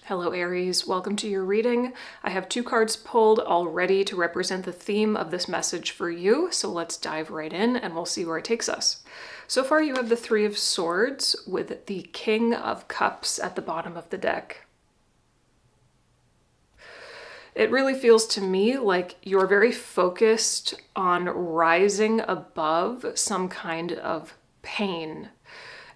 Hello Aries, welcome to your reading. I have 2 cards pulled already to represent the theme of this message for you, so let's dive right in and we'll see where it takes us. So far you have the 3 of Swords with the King of Cups at the bottom of the deck. It really feels to me like you're very focused on rising above some kind of pain.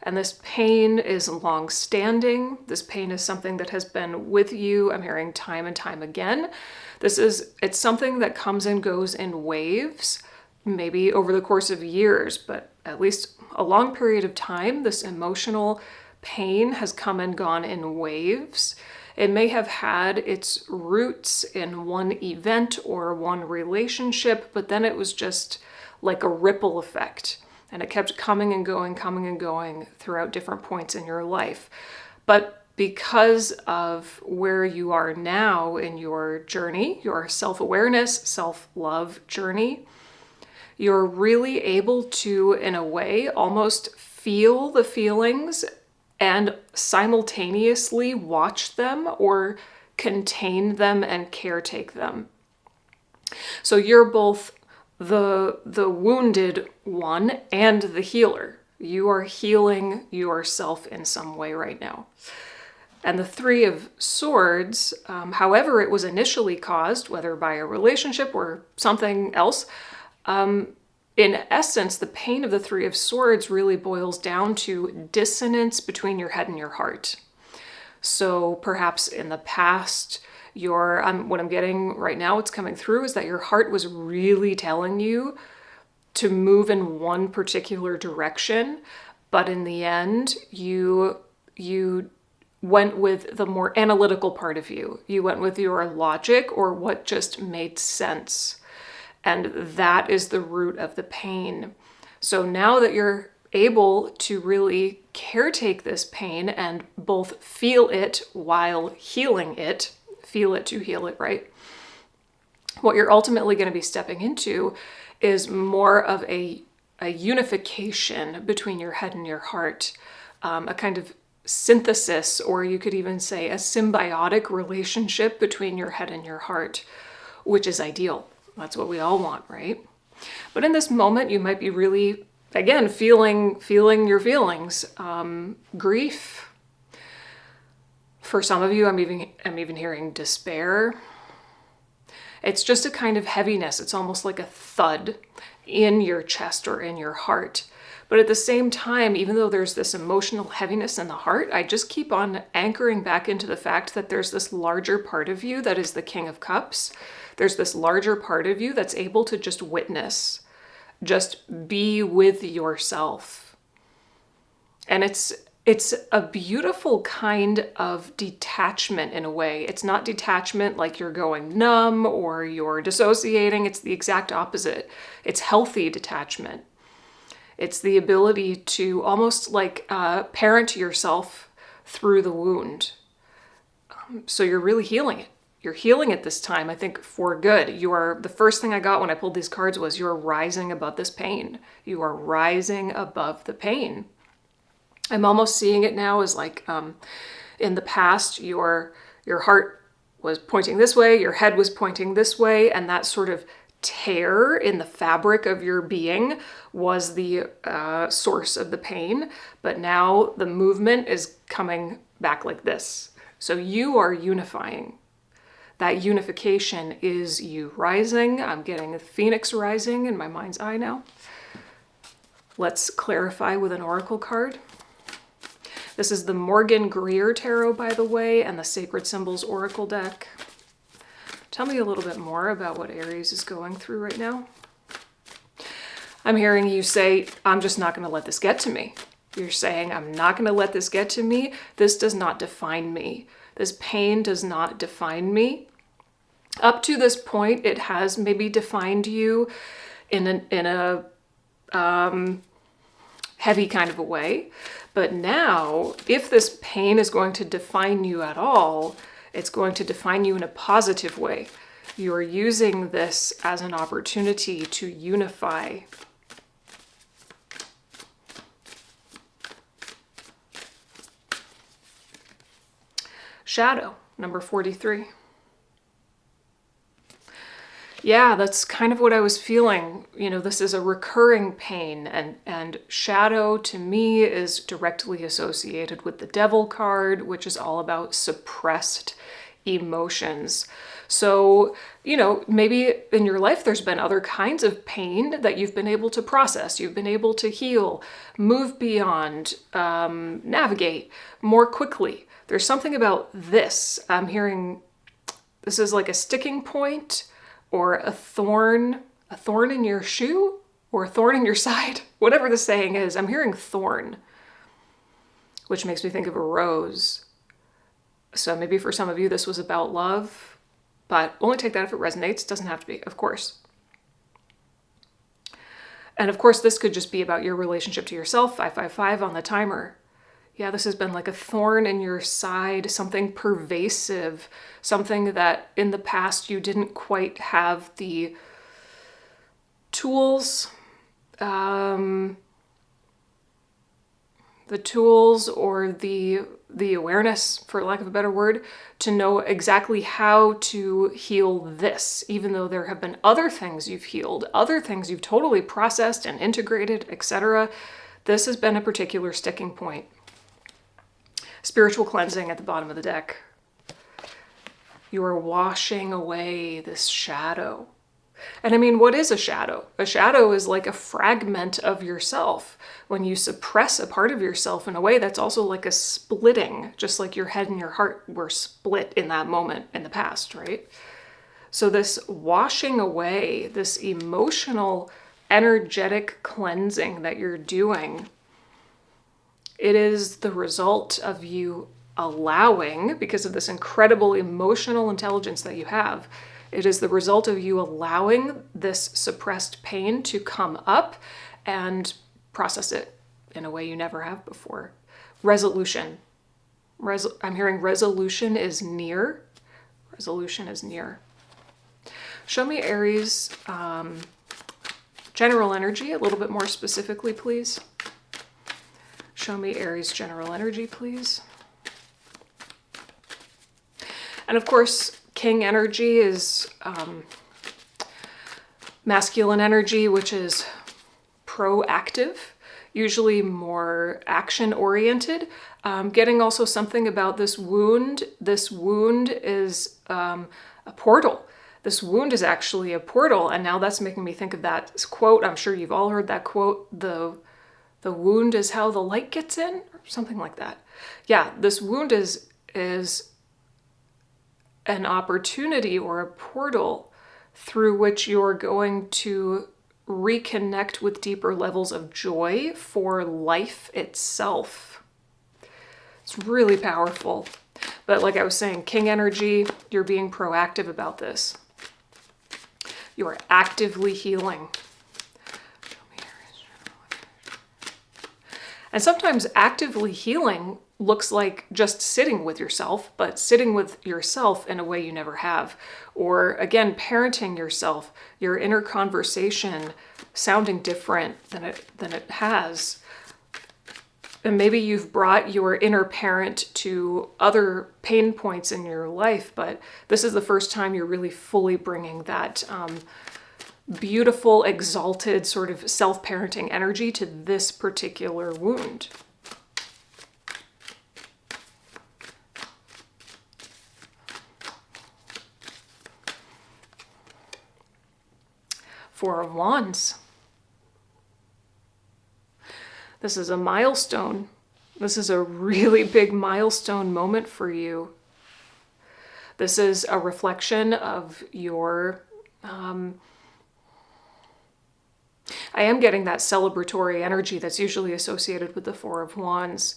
And this pain is long-standing. This pain is something that has been with you, I'm hearing time and time again. It's something that comes and goes in waves, maybe over the course of years, but at least a long period of time, this emotional pain has come and gone in waves. It may have had its roots in one event or one relationship, but then it was just like a ripple effect. And it kept coming and going throughout different points in your life. But because of where you are now in your journey, your self-awareness, self-love journey, you're really able to, in a way, almost feel the feelings and simultaneously watch them or contain them and caretake them. So you're both the wounded one and the healer. You are healing yourself in some way right now. And the 3 of Swords, however it was initially caused, whether by a relationship or something else, in essence, the pain of the 3 of Swords really boils down to dissonance between your head and your heart. So perhaps in the past, what I'm getting right now, what's coming through is that your heart was really telling you to move in one particular direction, but in the end, you went with the more analytical part of you. You went with your logic or what just made sense. And that is the root of the pain. So now that you're able to really caretake this pain and both feel it while healing it, feel it to heal it, right? What you're ultimately going to be stepping into is more of a unification between your head and your heart, a kind of synthesis, or you could even say a symbiotic relationship between your head and your heart, which is ideal. That's what we all want, right? But in this moment, you might be really, again, feeling your feelings, grief. For some of you, I'm even hearing despair. It's just a kind of heaviness. It's almost like a thud in your chest or in your heart. But at the same time, even though there's this emotional heaviness in the heart, I just keep on anchoring back into the fact that there's this larger part of you that is the King of Cups. There's this larger part of you that's able to just witness, just be with yourself. And it's a beautiful kind of detachment in a way. It's not detachment like you're going numb or you're dissociating. It's the exact opposite. It's healthy detachment. It's the ability to almost like parent yourself through the wound. So you're really healing it. You're healing it this time, I think, for good. The first thing I got when I pulled these cards was you're rising above this pain. You are rising above the pain. I'm almost seeing it now as like in the past, your heart was pointing this way, your head was pointing this way, and that sort of tear in the fabric of your being was the source of the pain. But now the movement is coming back like this. So you are unifying. That unification is you rising. I'm getting a phoenix rising in my mind's eye now. Let's clarify with an oracle card. This is the Morgan Greer Tarot, by the way, and the Sacred Symbols Oracle deck. Tell me a little bit more about what Aries is going through right now. I'm hearing you say, I'm just not going to let this get to me. You're saying, I'm not going to let this get to me. This does not define me. This pain does not define me. Up to this point, it has maybe defined you in a heavy kind of a way. But now, if this pain is going to define you at all, it's going to define you in a positive way. You're using this as an opportunity to unify. Shadow, number 43. Yeah, that's kind of what I was feeling. You know, this is a recurring pain, and shadow to me is directly associated with the Devil card, which is all about suppressed emotions. So, you know, maybe in your life there's been other kinds of pain that you've been able to process, you've been able to heal, move beyond, navigate more quickly. There's something about this. I'm hearing this is like a sticking point, or a thorn in your shoe, or a thorn in your side, whatever the saying is. I'm hearing thorn, which makes me think of a rose. So maybe for some of you this was about love, but only take that if it resonates. Doesn't have to be, of course. And of course, this could just be about your relationship to yourself. 555 on the timer. Yeah, this has been like a thorn in your side, something pervasive, something that in the past you didn't quite have the tools, or the awareness, for lack of a better word, to know exactly how to heal this, even though there have been other things you've healed, other things you've totally processed and integrated, etc. This has been a particular sticking point. Spiritual cleansing at the bottom of the deck. You are washing away this shadow. And I mean, what is a shadow? A shadow is like a fragment of yourself. When you suppress a part of yourself in a way, that's also like a splitting, just like your head and your heart were split in that moment in the past, right? So this washing away, this emotional, energetic cleansing that you're doing, it is the result of you allowing, because of this incredible emotional intelligence that you have, it is the result of you allowing this suppressed pain to come up and process it in a way you never have before. Resolution. I'm hearing resolution is near. Resolution is near. Show me Aries general energy a little bit more specifically, please. Show me Aries general energy, please. And of course, King energy is masculine energy, which is proactive, usually more action-oriented. Getting also something about this wound. This wound is a portal. This wound is actually a portal, and now that's making me think of that quote. I'm sure you've all heard that quote, the wound is how the light gets in, or something like that. Yeah, this wound is an opportunity or a portal through which you're going to reconnect with deeper levels of joy for life itself. It's really powerful. But like I was saying, King energy, you're being proactive about this. You are actively healing. And sometimes actively healing looks like just sitting with yourself, but sitting with yourself in a way you never have. Or again, parenting yourself, your inner conversation sounding different than it has. And maybe you've brought your inner parent to other pain points in your life, but this is the first time you're really fully bringing that beautiful, exalted sort of self-parenting energy to this particular wound. Four of Wands. This is a milestone. This is a really big milestone moment for you. This is a reflection of your I am getting that celebratory energy that's usually associated with the Four of Wands,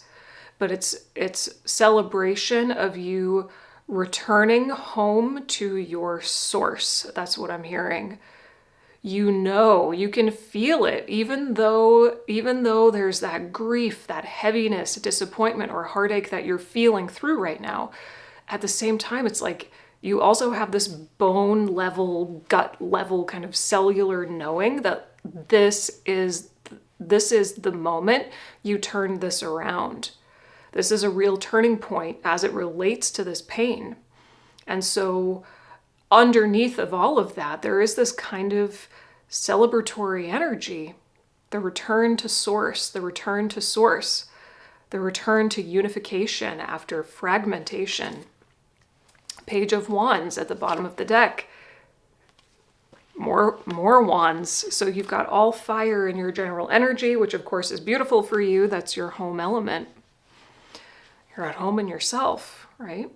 but it's celebration of you returning home to your source. That's what I'm hearing. You know, you can feel it, even though there's that grief, that heaviness, disappointment, or heartache that you're feeling through right now. At the same time, it's like you also have this bone level, gut level kind of cellular knowing that this is the moment you turn this around. This is a real turning point as it relates to this pain. And so underneath of all of that, there is this kind of celebratory energy. The return to source, the return to source, the return to unification after fragmentation. Page of Wands at the bottom of the deck. More wands. So you've got all fire in your general energy, which of course is beautiful for you. That's your home element. You're at home in yourself, right?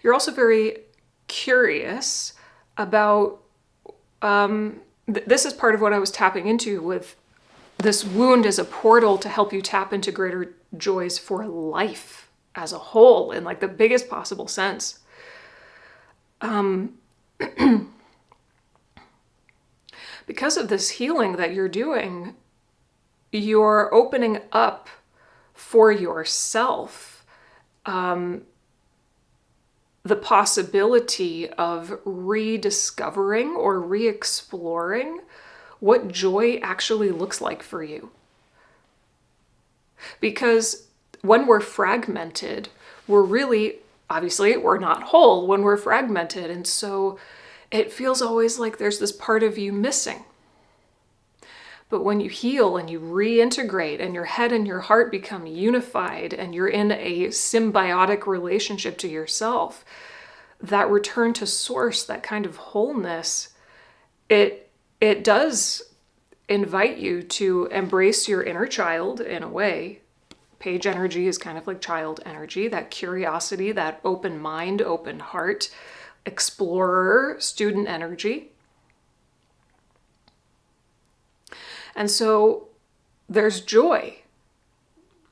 You're also very curious about, this is part of what I was tapping into with this wound as a portal to help you tap into greater joys for life as a whole in like the biggest possible sense. Because of this healing that you're doing, you're opening up for yourself the possibility of rediscovering or re-exploring what joy actually looks like for you. Because when we're fragmented, we're really, obviously, we're not whole when we're fragmented. And so it feels always like there's this part of you missing. But when you heal and you reintegrate and your head and your heart become unified and you're in a symbiotic relationship to yourself, that return to source, that kind of wholeness, it does invite you to embrace your inner child in a way. Page energy is kind of like child energy, that curiosity, that open mind, open heart, explorer, student energy. And so there's joy.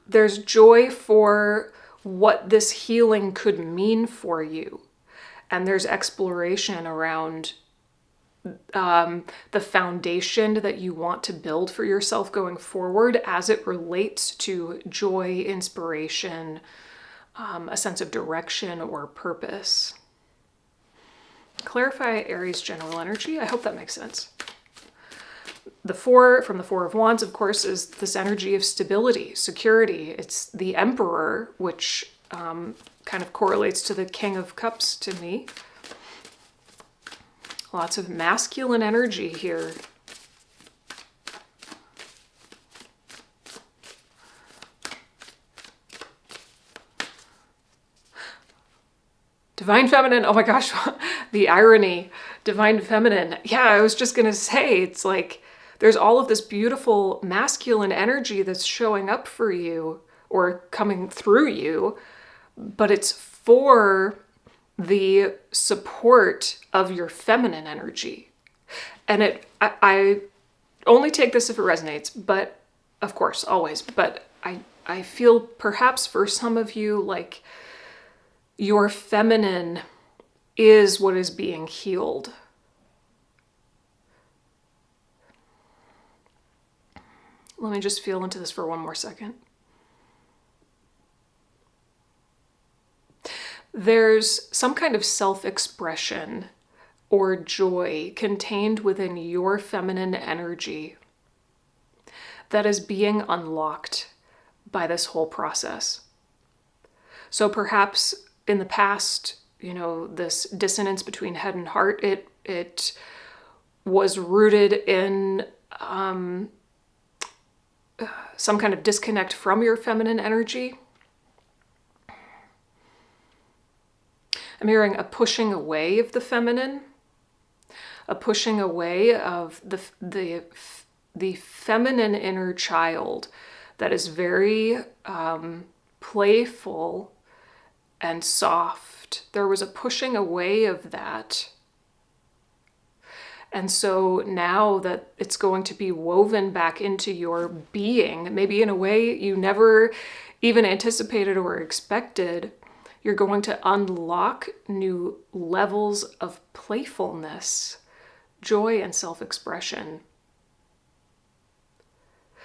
There's joy for what this healing could mean for you. And there's exploration around the foundation that you want to build for yourself going forward as it relates to joy, inspiration, a sense of direction or purpose. Clarify Aries general energy. I hope that makes sense. The Four, from the Four of Wands, of course, is this energy of stability, security. It's the Emperor, which kind of correlates to the King of Cups to me. Lots of masculine energy here. Divine Feminine, oh my gosh, the irony. Divine Feminine. Yeah, I was just going to say, it's like there's all of this beautiful masculine energy that's showing up for you or coming through you, but it's for the support of your feminine energy. And I only take this if it resonates, but of course, always. But I feel perhaps for some of you, like your feminine is what is being healed. Let me just feel into this for one more second. There's some kind of self-expression or joy contained within your feminine energy that is being unlocked by this whole process. So perhaps in the past, you know, this dissonance between head and heart, it was rooted in some kind of disconnect from your feminine energy. I'm hearing a pushing away of the feminine, a pushing away of the feminine inner child that is very playful and soft. There was a pushing away of that. And so now that it's going to be woven back into your being, maybe in a way you never even anticipated or expected, you're going to unlock new levels of playfulness, joy, and self-expression.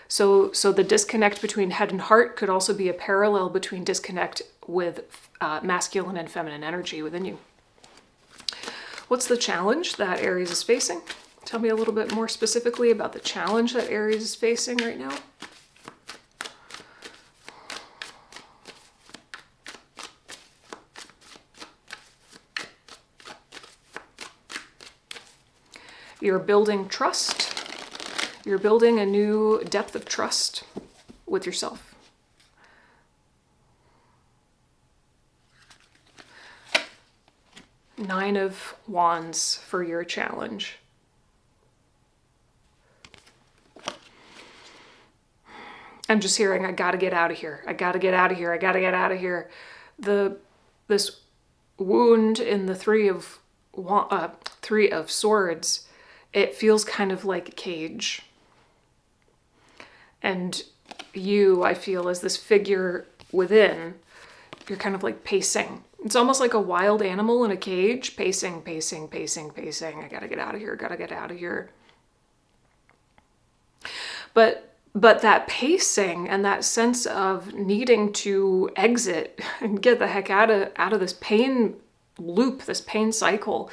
So the disconnect between head and heart could also be a parallel between disconnect with masculine and feminine energy within you. What's the challenge that Aries is facing? Tell me a little bit more specifically about the challenge that Aries is facing right now. You're building trust. You're building a new depth of trust with yourself. Nine of Wands for your challenge. I'm just hearing, I gotta get out of here. I gotta get out of here. I gotta get out of here. This wound in the Three of Swords, it feels kind of like a cage. And you, I feel, as this figure within, you're kind of like pacing. It's almost like a wild animal in a cage, pacing, pacing, pacing, pacing. I gotta get out of here, gotta get out of here. But that pacing and that sense of needing to exit and get the heck out of this pain loop, this pain cycle,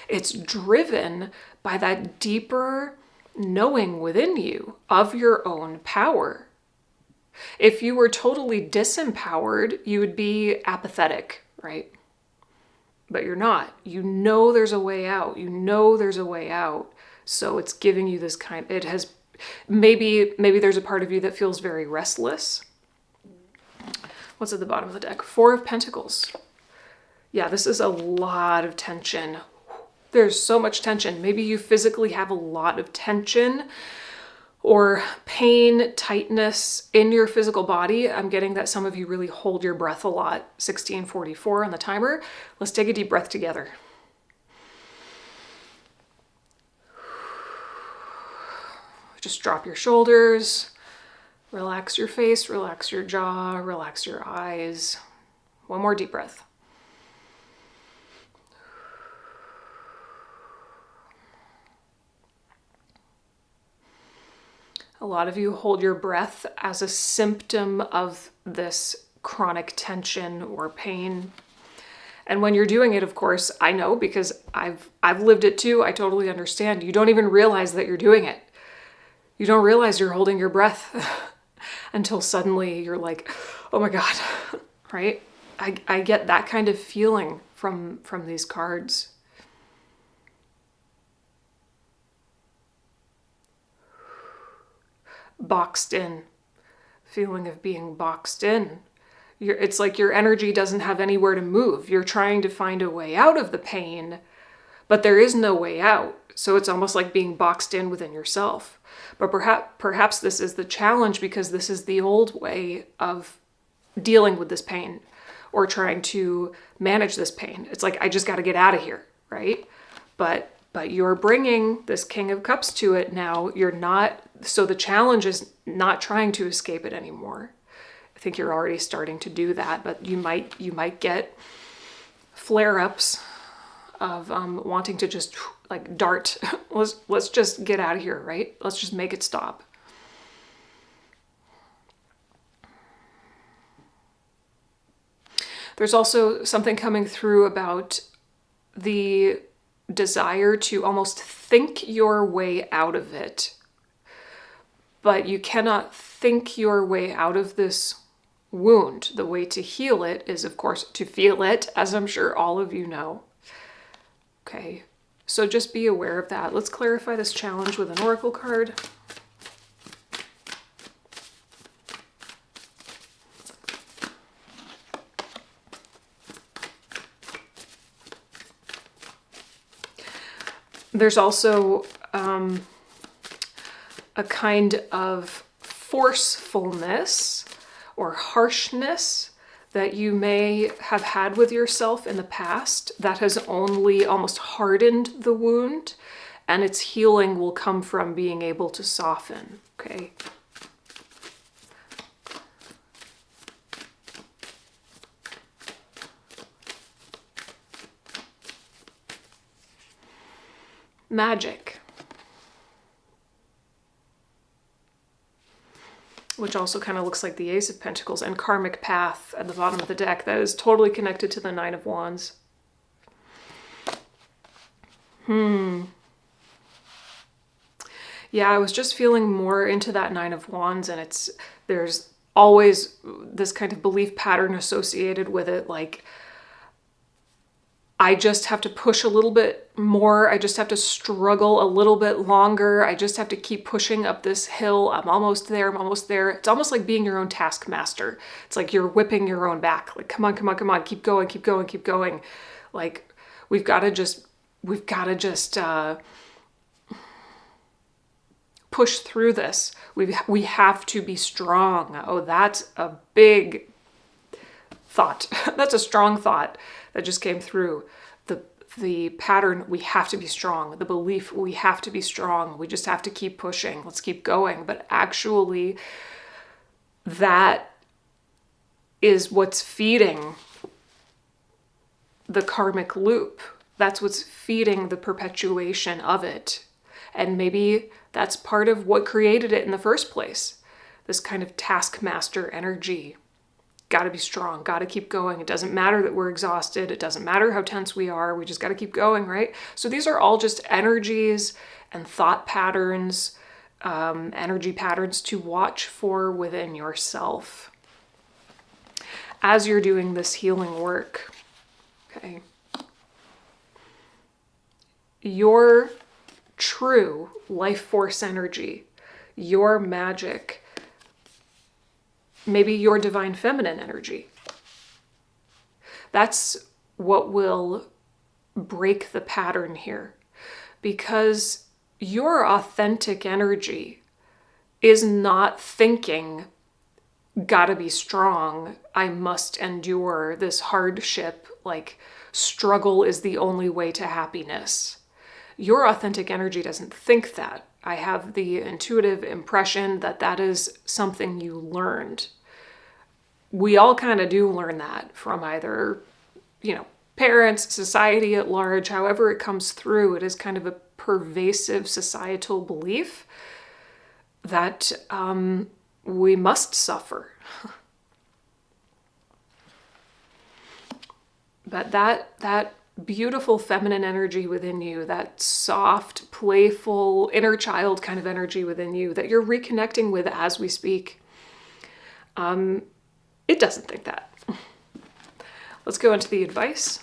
it's driven by that deeper knowing within you of your own power. If you were totally disempowered, you would be apathetic, right? But you're not. You know there's a way out. You know there's a way out. So it's giving you this kind, it has, maybe there's a part of you that feels very restless. What's at the bottom of the deck? Four of Pentacles. Yeah, this is a lot of tension. There's so much tension. Maybe you physically have a lot of tension or pain, tightness in your physical body. I'm getting that some of you really hold your breath a lot. 1644 on the timer. Let's take a deep breath together. Just drop your shoulders, relax your face, relax your jaw, relax your eyes. One more deep breath. A lot of you hold your breath as a symptom of this chronic tension or pain. And when you're doing it, of course, I know because I've lived it too. I totally understand. You don't even realize that you're doing it. You don't realize you're holding your breath until suddenly you're like, oh my God, right? I get that kind of feeling from these cards. Boxed in, feeling of being boxed in. It's like your energy doesn't have anywhere to move. You're trying to find a way out of the pain, but there is no way out. So it's almost like being boxed in within yourself. But perhaps this is the challenge because this is the old way of dealing with this pain or trying to manage this pain. It's like, I just got to get out of here, right? But you're bringing this King of Cups to it now. You're not, so the challenge is not trying to escape it anymore. I think you're already starting to do that, but you might get flare-ups of wanting to just like dart. Let's just get out of here, right? Let's just make it stop. There's also something coming through about the desire to almost think your way out of it. But you cannot think your way out of this wound. The way to heal it is, of course, to feel it, as I'm sure all of you know. Okay, so just be aware of that. Let's clarify this challenge with an oracle card. There's also a kind of forcefulness or harshness that you may have had with yourself in the past that has only almost hardened the wound, and its healing will come from being able to soften, okay? Magic, which also kind of looks like the Ace of Pentacles, and Karmic Path at the bottom of the deck. That is totally connected to the Nine of Wands. Yeah, I was just feeling more into that Nine of Wands, and there's always this kind of belief pattern associated with it, like, I just have to push a little bit more. I just have to struggle a little bit longer. I just have to keep pushing up this hill. I'm almost there. I'm almost there. It's almost like being your own taskmaster. It's like you're whipping your own back. Like, come on, come on, come on. Keep going, keep going, keep going. Like, we've got to just push through this. We have to be strong. Oh, that's a big thought. That's a strong thought that just came through. The pattern, we have to be strong. The belief, we have to be strong. We just have to keep pushing. Let's keep going. But actually, that is what's feeding the karmic loop. That's what's feeding the perpetuation of it. And maybe that's part of what created it in the first place. This kind of taskmaster energy. Got to be strong, got to keep going. It doesn't matter that we're exhausted. It doesn't matter how tense we are. We just got to keep going, right? So these are all just energies and thought patterns, energy patterns to watch for within yourself as you're doing this healing work. Okay. Your true life force energy, your magic, maybe your divine feminine energy. That's what will break the pattern here, because your authentic energy is not thinking, gotta be strong, I must endure this hardship, like struggle is the only way to happiness. Your authentic energy doesn't think that. I have the intuitive impression that that is something you learned. We all kind of do learn that from either, parents, society at large, however it comes through. It is kind of a pervasive societal belief that we must suffer. But that beautiful feminine energy within you, that soft, playful, inner child kind of energy within you that you're reconnecting with as we speak, it doesn't think that. Let's go into the advice.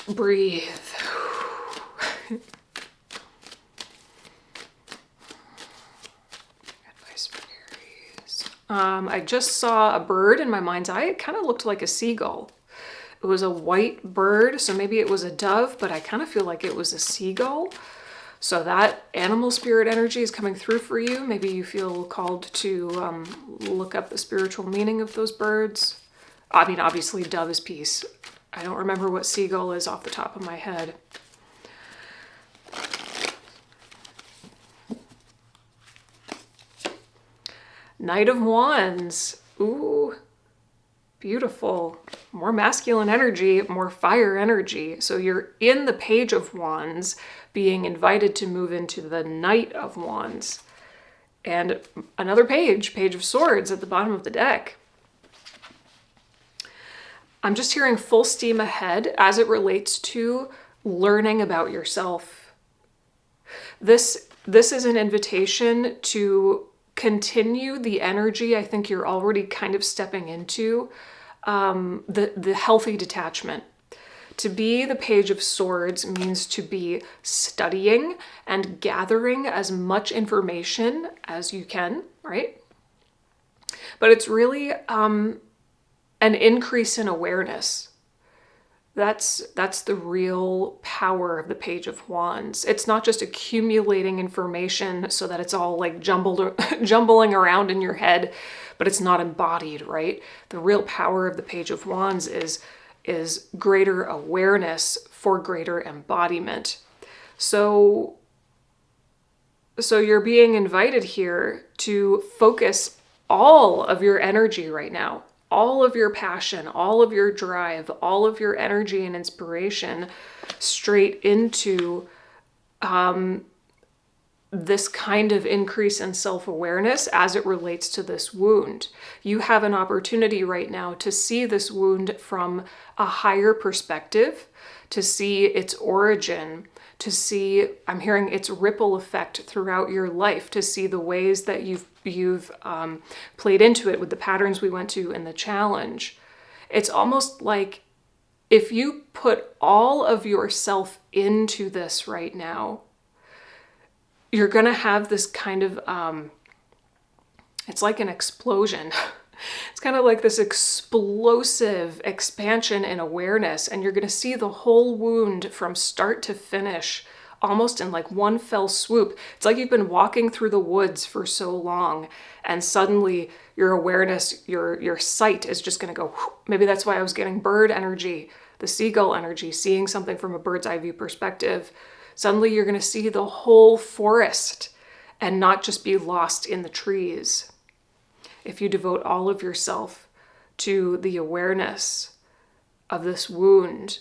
Breathe. Advice for Aries. I just saw a bird in my mind's eye. It kind of looked like a seagull. It was a white bird, so maybe it was a dove, but I kind of feel like it was a seagull. So that animal spirit energy is coming through for you. Maybe you feel called to look up the spiritual meaning of those birds. I mean, obviously dove is peace. I don't remember what seagull is off the top of my head. Knight of Wands. Ooh, beautiful. More masculine energy, more fire energy. So you're in the Page of Wands, being invited to move into the Knight of Wands. And another page, Page of Swords at the bottom of the deck. I'm just hearing full steam ahead as it relates to learning about yourself. This is an invitation to continue the energy I think you're already kind of stepping into, the healthy detachment. To be the Page of Swords means to be studying and gathering as much information as you can, right? But it's really an increase in awareness. That's the real power of the Page of Wands. It's not just accumulating information so that it's all like jumbling around in your head, but it's not embodied, right? The real power of the Page of Wands is greater awareness for greater embodiment. So you're being invited here to focus all of your energy right now, all of your passion, all of your drive, all of your energy and inspiration straight into this kind of increase in self-awareness as it relates to this wound. You have an opportunity right now to see this wound from a higher perspective, to see its origin, to see, I'm hearing its ripple effect throughout your life, to see the ways that you've played into it with the patterns we went to in the challenge. It's almost like if you put all of yourself into this right now, you're going to have this kind of, it's like an explosion. It's kind of like this explosive expansion in awareness, and you're going to see the whole wound from start to finish, almost in like one fell swoop. It's like you've been walking through the woods for so long, and suddenly your awareness, your sight is just going to go, whoosh. Maybe that's why I was getting bird energy, the seagull energy, seeing something from a bird's eye view perspective. Suddenly you're going to see the whole forest and not just be lost in the trees. If you devote all of yourself to the awareness of this wound.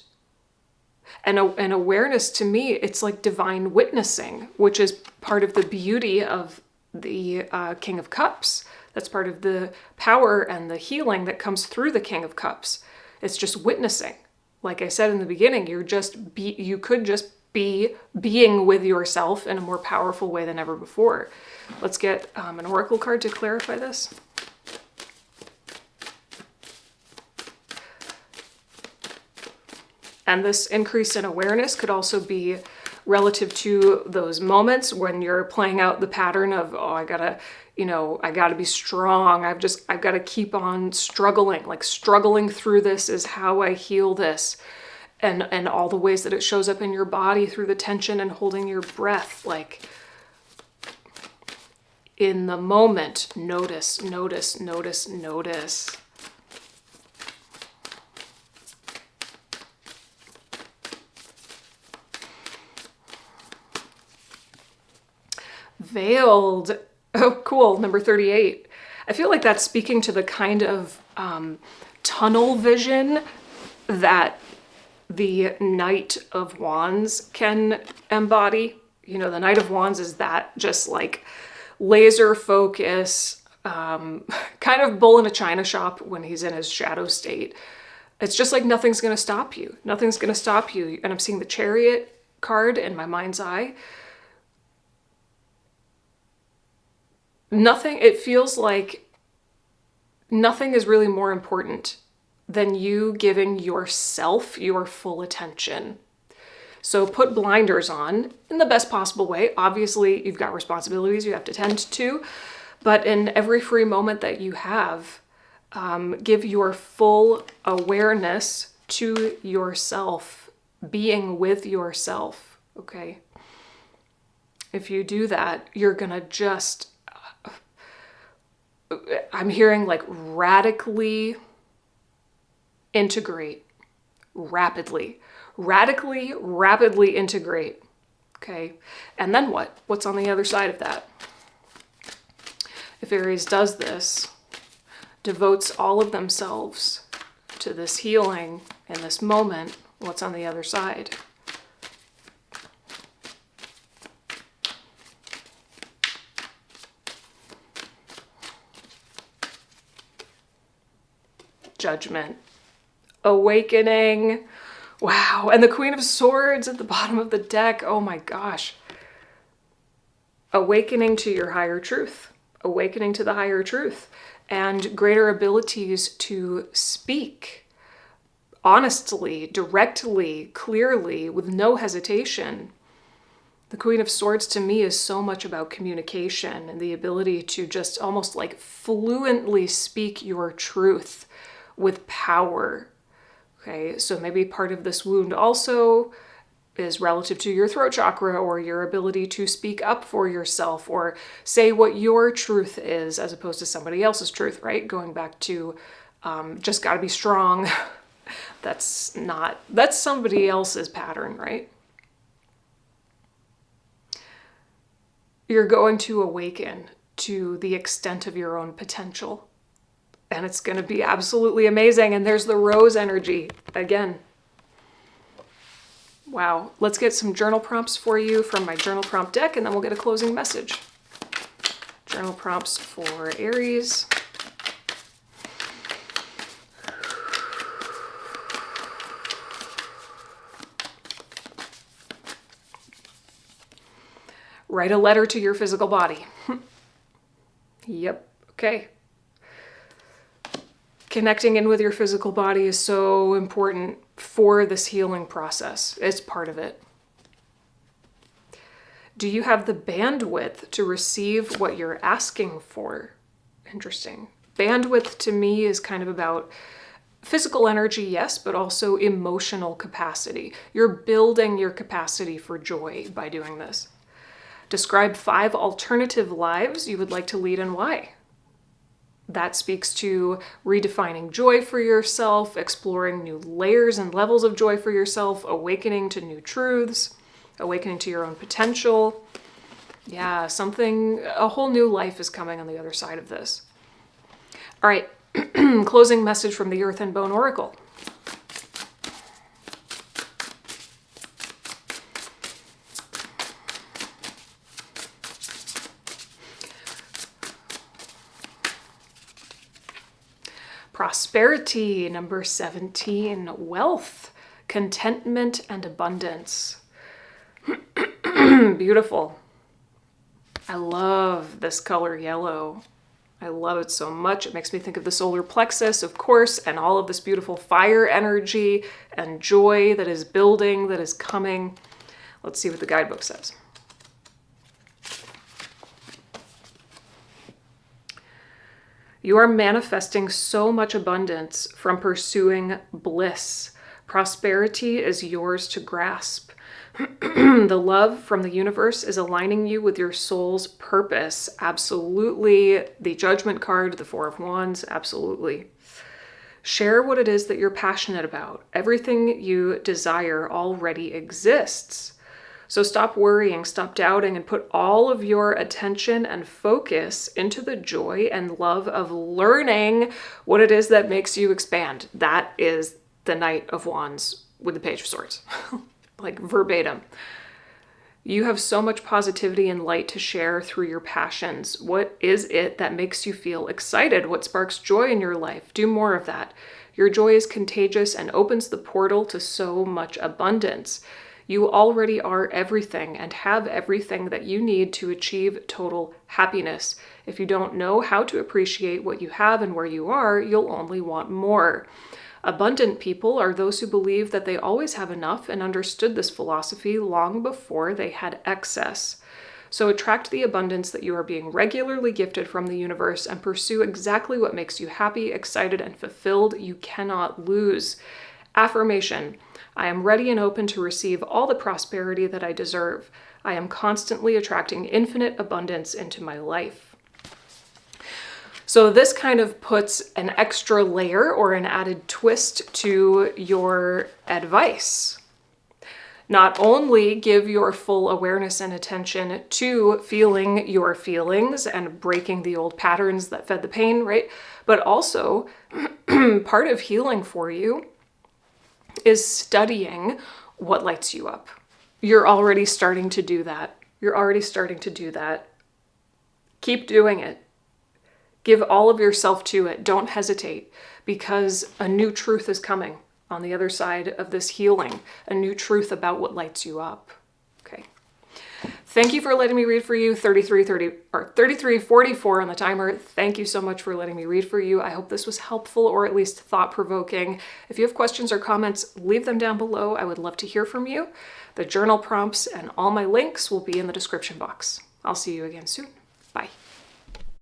And awareness, to me, it's like divine witnessing, which is part of the beauty of the King of Cups. That's part of the power and the healing that comes through the King of Cups. It's just witnessing. Like I said in the beginning, you could just be being with yourself in a more powerful way than ever before. Let's get an oracle card to clarify this. And this increase in awareness could also be relative to those moments when you're playing out the pattern of, oh, I gotta be strong. I've got to keep on struggling. Like struggling through this is how I heal this. And all the ways that it shows up in your body through the tension and holding your breath. Like in the moment, notice, notice, notice, notice. Veiled. Oh, cool. Number 38. I feel like that's speaking to the kind of tunnel vision that the Knight of Wands can embody. You know, the Knight of Wands is that just like laser focus, kind of bull in a china shop when he's in his shadow state. It's just like nothing's going to stop you. Nothing's going to stop you. And I'm seeing the Chariot card in my mind's eye. Nothing, it feels like nothing is really more important than you giving yourself your full attention. So put blinders on in the best possible way. Obviously, you've got responsibilities you have to tend to, but in every free moment that you have, give your full awareness to yourself, being with yourself, okay? If you do that, you're gonna just, I'm hearing like radically integrate, rapidly integrate, okay? And then what? What's on the other side of that? If Aries does this, devotes all of themselves to this healing in this moment, what's on the other side? Judgment, awakening. Wow. And the Queen of Swords at the bottom of the deck. Oh my gosh. Awakening to your higher truth, awakening to the higher truth, and greater abilities to speak honestly, directly, clearly, with no hesitation. The Queen of Swords to me is so much about communication and the ability to just almost like fluently speak your truth with power. Okay, so maybe part of this wound also is relative to your throat chakra or your ability to speak up for yourself or say what your truth is as opposed to somebody else's truth, right? Going back to just gotta be strong. That's somebody else's pattern, right? You're going to awaken to the extent of your own potential. And it's going to be absolutely amazing. And there's the rose energy again. Wow. Let's get some journal prompts for you from my journal prompt deck, and then we'll get a closing message. Journal prompts for Aries. Write a letter to your physical body. Yep, okay. Connecting in with your physical body is so important for this healing process. It's part of it. Do you have the bandwidth to receive what you're asking for? Interesting. Bandwidth to me is kind of about physical energy, yes, but also emotional capacity. You're building your capacity for joy by doing this. Describe 5 alternative lives you would like to lead and why. That speaks to redefining joy for yourself, exploring new layers and levels of joy for yourself, awakening to new truths, awakening to your own potential. Yeah, a whole new life is coming on the other side of this. All right, closing message from the Earth and Bone Oracle. Prosperity, number 17, wealth, contentment, and abundance. Beautiful. I love this color yellow. I love it so much. It makes me think of the solar plexus, of course, and all of this beautiful fire energy and joy that is building, that is coming. Let's see what the guidebook says. You are manifesting so much abundance from pursuing bliss. Prosperity is yours to grasp. The love from the universe is aligning you with your soul's purpose. Absolutely. The Judgment card, the 4 of Wands, absolutely. Share what it is that you're passionate about. Everything you desire already exists. So stop worrying, stop doubting, and put all of your attention and focus into the joy and love of learning what it is that makes you expand. That is the Knight of Wands with the Page of Swords. Like verbatim. You have so much positivity and light to share through your passions. What is it that makes you feel excited? What sparks joy in your life? Do more of that. Your joy is contagious and opens the portal to so much abundance. You already are everything and have everything that you need to achieve total happiness. If you don't know how to appreciate what you have and where you are, you'll only want more. Abundant people are those who believe that they always have enough and understood this philosophy long before they had excess. So attract the abundance that you are being regularly gifted from the universe and pursue exactly what makes you happy, excited, and fulfilled. You cannot lose. Affirmation: I am ready and open to receive all the prosperity that I deserve. I am constantly attracting infinite abundance into my life. So this kind of puts an extra layer or an added twist to your advice. Not only give your full awareness and attention to feeling your feelings and breaking the old patterns that fed the pain, right? But also part of healing for you is studying what lights you up. You're already starting to do that. Keep doing it. Give all of yourself to it. Don't hesitate, because a new truth is coming on the other side of this healing, a new truth about what lights you up. Okay. Thank you for letting me read for you. 33:44 on the timer. Thank you so much for letting me read for you. I hope this was helpful or at least thought-provoking. If you have questions or comments, leave them down below. I would love to hear from you. The journal prompts and all my links will be in the description box. I'll see you again soon. Bye.